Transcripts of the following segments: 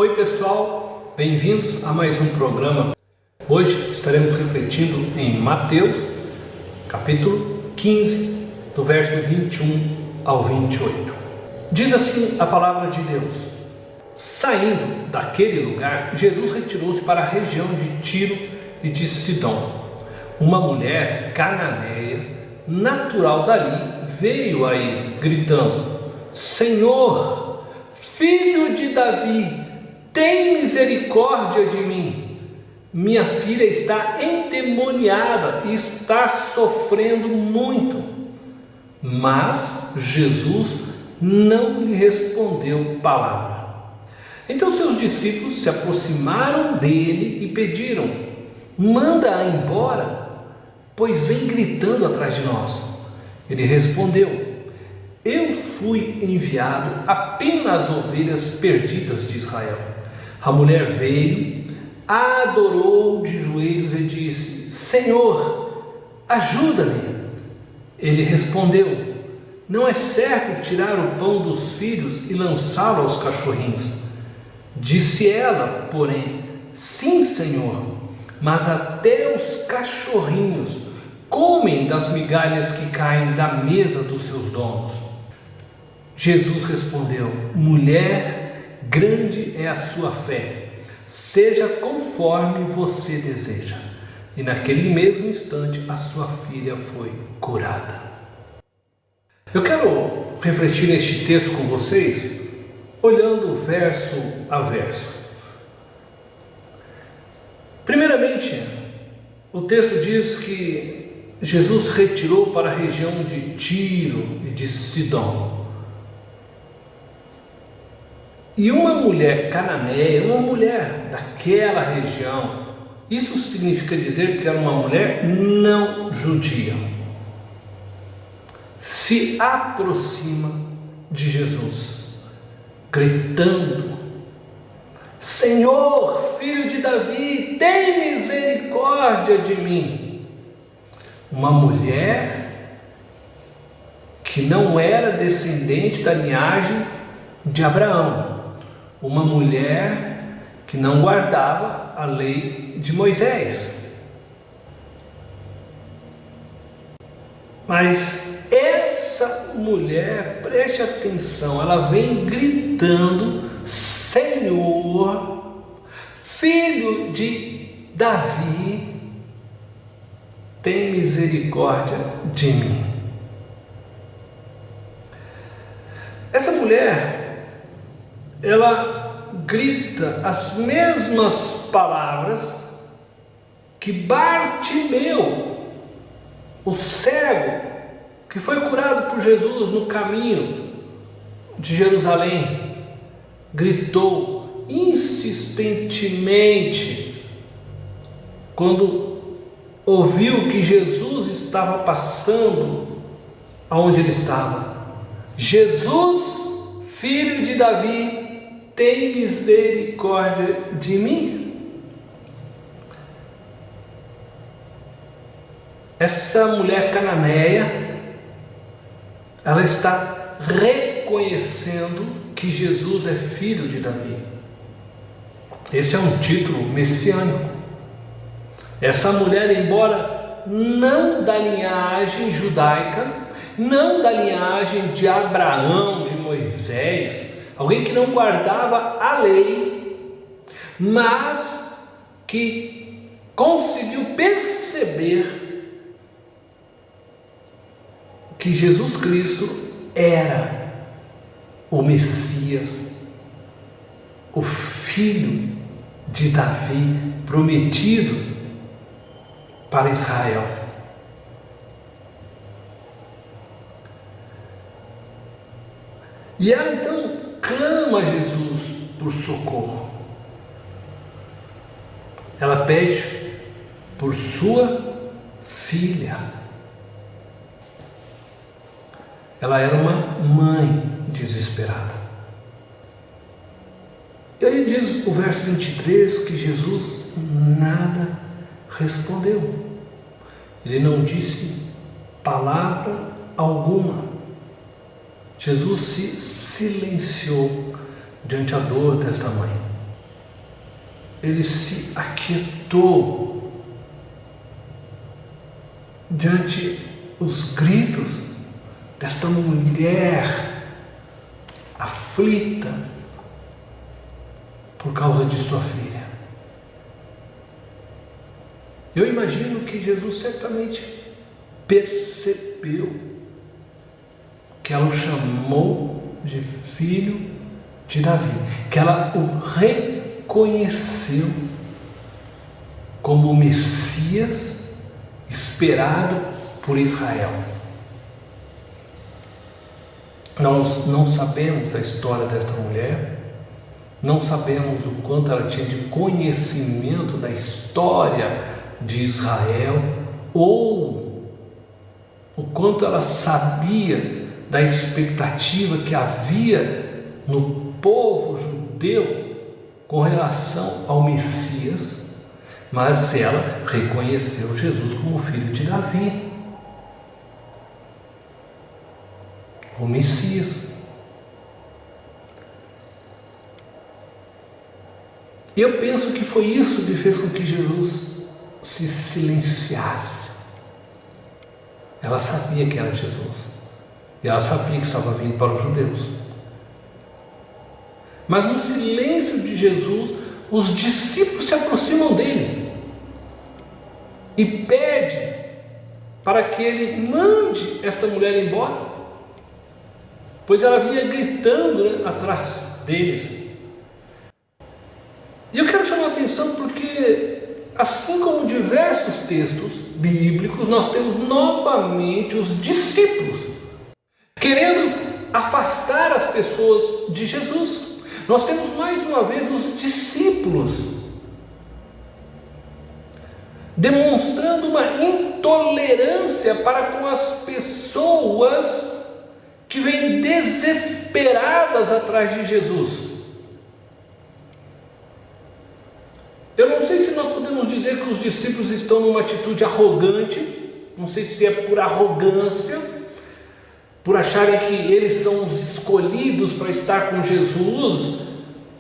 Oi pessoal, bem-vindos a mais um programa. Hoje estaremos refletindo em Mateus, capítulo 15, do verso 21 ao 28. Diz assim a palavra de Deus: Saindo daquele lugar, Jesus retirou-se para a região de Tiro e de Sidom. Uma mulher cananeia, natural dali, veio a ele, gritando: Senhor, filho de Davi, tem misericórdia de mim. Minha filha está endemoniada e está sofrendo muito. Mas Jesus não lhe respondeu palavra. Então seus discípulos se aproximaram dele e pediram: manda-a embora, pois vem gritando atrás de nós. Ele respondeu: eu fui enviado apenas às ovelhas perdidas de Israel. A mulher veio, adorou de joelhos e disse: Senhor, ajuda-me. Ele respondeu: não é certo tirar o pão dos filhos e lançá-lo aos cachorrinhos. Disse ela, porém: sim, Senhor, mas até os cachorrinhos comem das migalhas que caem da mesa dos seus donos. Jesus respondeu: mulher, grande é a sua fé, seja conforme você deseja. E naquele mesmo instante a sua filha foi curada. Eu quero refletir neste texto com vocês, olhando verso a verso. Primeiramente, o texto diz que Jesus retirou para a região de Tiro e de Sidom. E uma mulher cananeia, uma mulher daquela região, isso significa dizer que era uma mulher não judia, se aproxima de Jesus, gritando: Senhor, filho de Davi, tem misericórdia de mim. Uma mulher que não era descendente da linhagem de Abraão, uma mulher que não guardava a lei de Moisés. Mas essa mulher, preste atenção, ela vem gritando: Senhor, filho de Davi, tem misericórdia de mim. Essa mulher, ela grita as mesmas palavras que Bartimeu, o cego, que foi curado por Jesus no caminho de Jerusalém, gritou insistentemente quando ouviu que Jesus estava passando aonde ele estava: Jesus, filho de Davi, tem misericórdia de mim. Essa mulher cananeia, ela está reconhecendo que Jesus é filho de Davi. Esse é um título messiânico. Essa mulher, embora não da linhagem judaica, não da linhagem de Abraão, de Moisés, alguém que não guardava a lei, mas que conseguiu perceber que Jesus Cristo era o Messias, o filho de Davi prometido para Israel. E ela então clama a Jesus por socorro. Ela pede por sua filha. Ela era uma mãe desesperada. E aí diz o verso 23 que Jesus nada respondeu. Ele não disse palavra alguma. Jesus se silenciou diante da dor desta mãe. ele se aquietou diante os gritos desta mulher aflita por causa de sua filha. Eu imagino que Jesus certamente percebeu que ela o chamou de filho de Davi, que ela o reconheceu como o Messias esperado por Israel. Nós não sabemos da história desta mulher, não sabemos o quanto ela tinha de conhecimento da história de Israel, ou o quanto ela sabia da expectativa que havia no povo judeu com relação ao Messias, mas ela reconheceu Jesus como filho de Davi, o Messias. E eu penso que foi isso que fez com que Jesus se silenciasse. Ela sabia que era Jesus, e ela sabia que estava vindo para os judeus. Mas no silêncio de Jesus, os discípulos se aproximam dele e pedem para que ele mande esta mulher embora, pois ela vinha gritando, atrás deles. E eu quero chamar a atenção porque, assim como diversos textos bíblicos, nós temos novamente os discípulos querendo afastar as pessoas de Jesus. Nós temos mais uma vez os discípulos demonstrando uma intolerância para com as pessoas que vêm desesperadas atrás de Jesus. Eu não sei se nós podemos dizer que os discípulos estão numa atitude arrogante, não sei se é por arrogância, por acharem que eles são os escolhidos para estar com Jesus,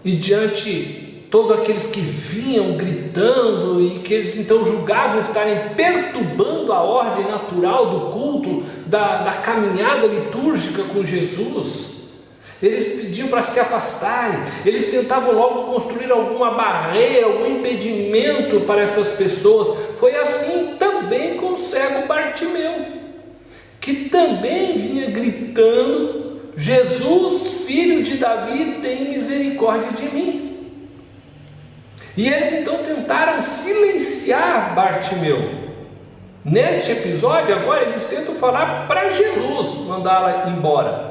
e diante todos aqueles que vinham gritando e que eles então julgavam estarem perturbando a ordem natural do culto, da caminhada litúrgica com Jesus, eles pediam para se afastarem, eles tentavam logo construir alguma barreira, algum impedimento para estas pessoas. Foi assim também com o cego Bartimeu, que também vinha gritando: Jesus, filho de Davi, tem misericórdia de mim. E eles então tentaram silenciar Bartimeu. Neste episódio agora eles tentam falar para Jesus mandá-la embora.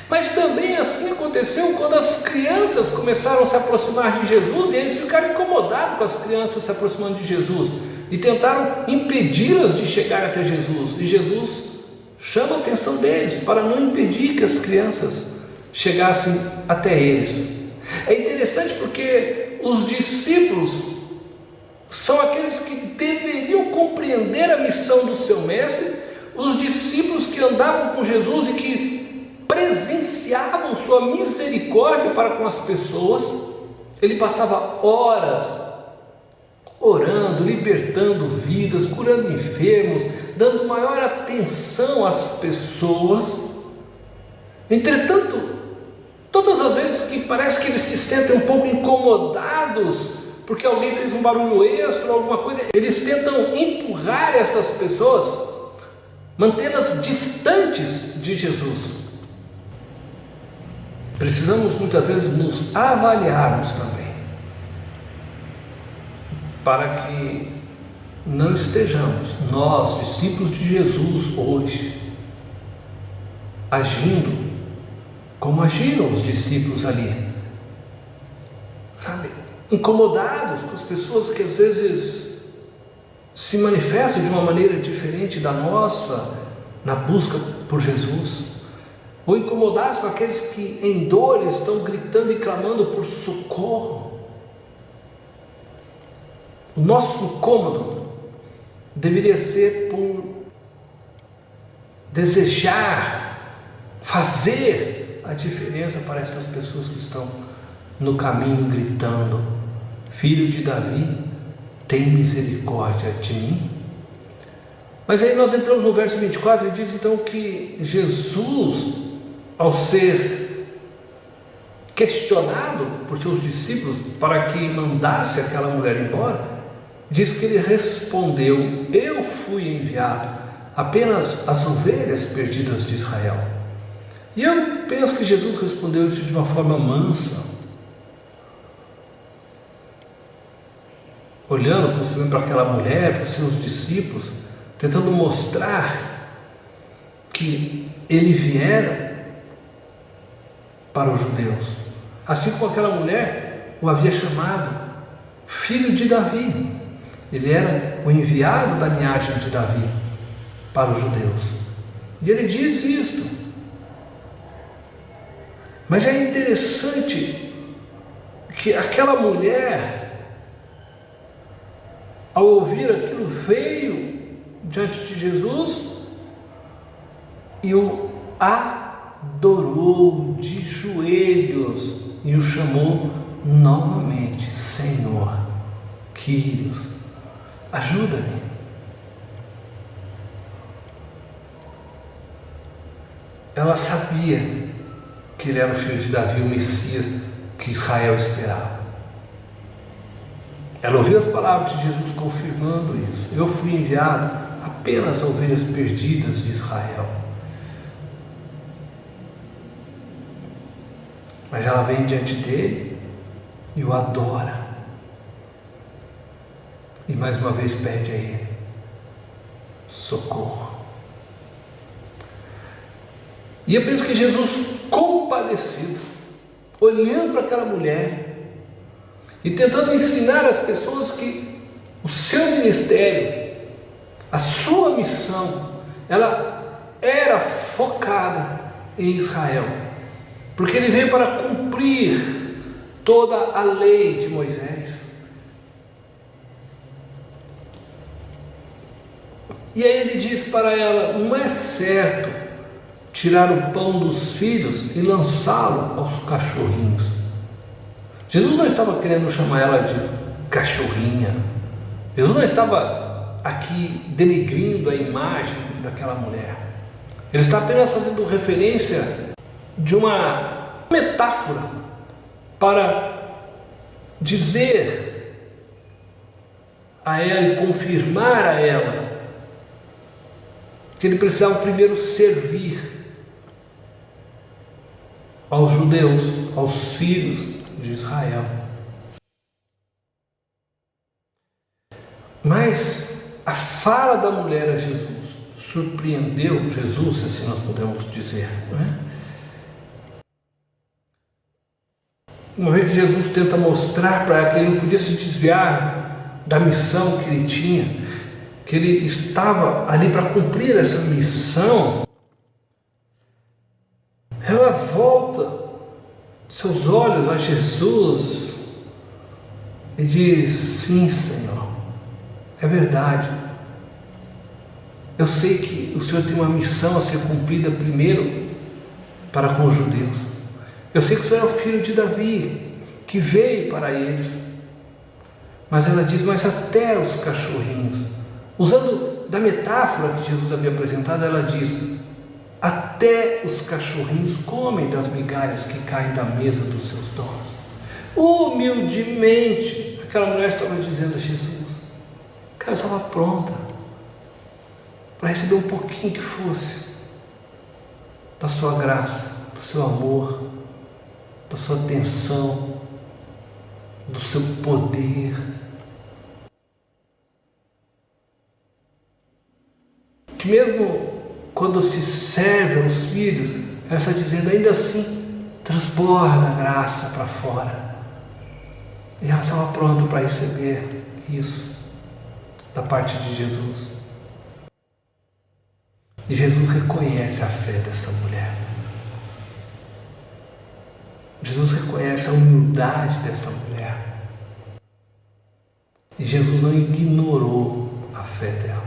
Mas também assim aconteceu quando as crianças começaram a se aproximar de Jesus, e eles ficaram incomodados com as crianças se aproximando de Jesus e tentaram impedi-las de chegar até Jesus. E Jesus chama a atenção deles para não impedir que as crianças chegassem até eles. É interessante porque os discípulos são aqueles que deveriam compreender a missão do seu mestre, os discípulos que andavam com Jesus e que presenciavam sua misericórdia para com as pessoas. Ele passava horas orando, libertando vidas, curando enfermos, dando maior atenção às pessoas. Entretanto, todas as vezes que parece que eles se sentem um pouco incomodados porque alguém fez um barulho extra ou alguma coisa, eles tentam empurrar estas pessoas, mantê-las distantes de Jesus. Precisamos muitas vezes nos avaliarmos também, para que não estejamos, nós, discípulos de Jesus hoje, agindo como agiram os discípulos ali, sabe? Incomodados com as pessoas que às vezes se manifestam de uma maneira diferente da nossa na busca por Jesus, ou incomodados com aqueles que em dor estão gritando e clamando por socorro. O nosso incômodo deveria ser por desejar fazer a diferença para estas pessoas que estão no caminho gritando filho de Davi, tem misericórdia de mim. Mas aí nós entramos no verso 24 e diz então que Jesus, ao ser questionado por seus discípulos para que mandasse aquela mulher embora, diz que ele respondeu: eu fui enviado apenas às ovelhas perdidas de Israel. E eu penso que Jesus respondeu isso de uma forma mansa, olhando possivelmente para aquela mulher, para os seus discípulos, tentando mostrar que ele viera para os judeus, assim como aquela mulher o havia chamado filho de Davi. Ele era o enviado da linhagem de Davi para os judeus. E ele diz isto. Mas é interessante que aquela mulher, ao ouvir aquilo, veio diante de Jesus e o adorou de joelhos e o chamou novamente: Senhor, Quírios, ajuda-me. Ela sabia que ele era o filho de Davi, o Messias que Israel esperava. Ela ouviu as palavras de Jesus confirmando isso: eu fui enviado apenas a ovelhas perdidas de Israel. Mas ela vem diante dele e o adora. E mais uma vez pede a ele socorro. E eu penso que Jesus, compadecido, olhando para aquela mulher e tentando ensinar às pessoas que o seu ministério, a sua missão, ela era focada em Israel, porque ele veio para cumprir toda a lei de Moisés. E aí ele diz para ela: não é certo tirar o pão dos filhos e lançá-lo aos cachorrinhos. Jesus não estava querendo chamar ela de cachorrinha. Jesus não estava aqui denegrindo a imagem daquela mulher. Ele está apenas fazendo referência de uma metáfora para dizer a ela e confirmar a ela que ele precisava primeiro servir aos judeus, aos filhos de Israel. Mas a fala da mulher a Jesus surpreendeu Jesus, se assim nós podemos dizer, não é? Uma vez que Jesus tenta mostrar para ela que ele não podia se desviar da missão que ele tinha, que ele estava ali para cumprir essa missão, ela volta seus olhos a Jesus e diz: sim, Senhor, é verdade. Eu sei que o Senhor tem uma missão a ser cumprida primeiro para com os judeus. Eu sei que o Senhor é o filho de Davi, que veio para eles. Mas ela diz: mas até os cachorrinhos. Usando da metáfora que Jesus havia apresentado, ela diz: até os cachorrinhos comem das migalhas que caem da mesa dos seus donos. Humildemente, aquela mulher estava dizendo a Jesus que ela estava pronta para receber um pouquinho que fosse da sua graça, do seu amor, da sua atenção, do seu poder. Que mesmo quando se serve aos filhos, ela está dizendo: ainda assim, transborda a graça para fora. E ela estava pronta para receber isso da parte de Jesus. E Jesus reconhece a fé dessa mulher. Jesus reconhece a humildade dessa mulher. E Jesus não ignorou a fé dela.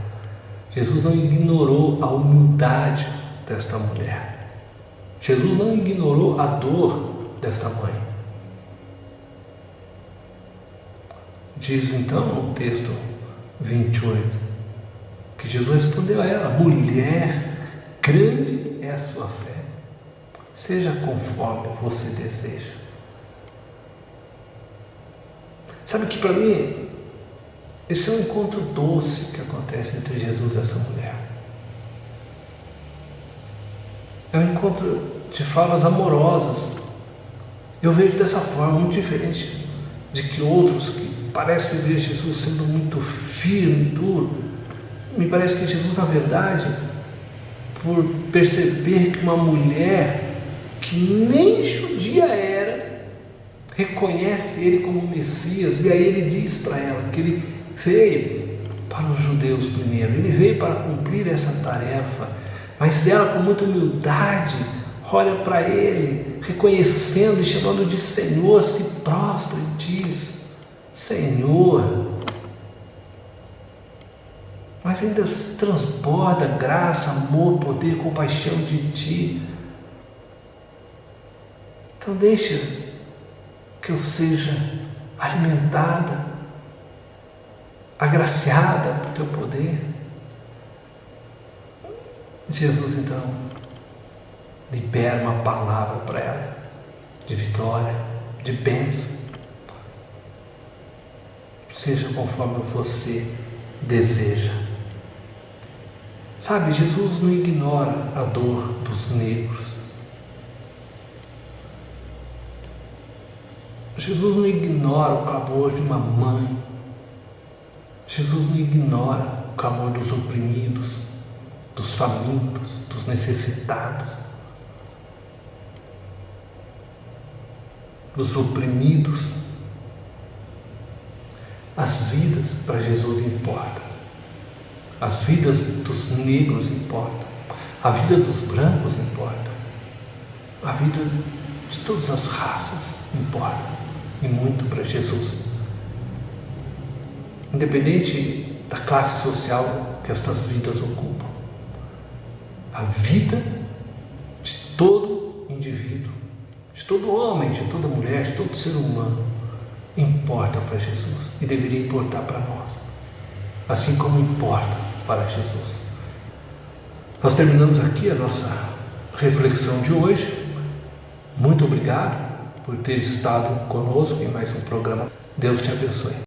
Jesus não ignorou a humildade desta mulher. Jesus não ignorou a dor desta mãe. Diz então o texto 28, que Jesus respondeu a ela: mulher, grande é a sua fé, seja conforme você deseja. Sabe que para mim, esse é um encontro doce que acontece entre Jesus e essa mulher. É um encontro de falas amorosas. Eu vejo dessa forma, muito diferente de que outros que parecem ver Jesus sendo muito firme e duro. Me parece que Jesus, na verdade, por perceber que uma mulher que nem judia era, reconhece ele como Messias, e aí ele diz para ela que ele veio para os judeus primeiro, ele veio para cumprir essa tarefa, mas ela, com muita humildade, olha para ele, reconhecendo e chamando de Senhor, se prostra e diz: Senhor. Mas ainda transborda graça, amor, poder, compaixão de ti. Então deixa que eu seja alimentada, agraciada por teu poder. Jesus então libera uma palavra para ela, de vitória, de bênção. Seja conforme você deseja. Sabe, Jesus não ignora a dor dos negros. Jesus não ignora o clamor de uma mãe. Jesus não ignora o clamor dos oprimidos, dos famintos, dos necessitados, dos oprimidos. As vidas para Jesus importam. As vidas dos negros importam. A vida dos brancos importa. A vida de todas as raças importa. E muito para Jesus. Independente da classe social que estas vidas ocupam. A vida de todo indivíduo, de todo homem, de toda mulher, de todo ser humano, importa para Jesus e deveria importar para nós, assim como importa para Jesus. Nós terminamos aqui a nossa reflexão de hoje. Muito obrigado por ter estado conosco em mais um programa. Deus te abençoe.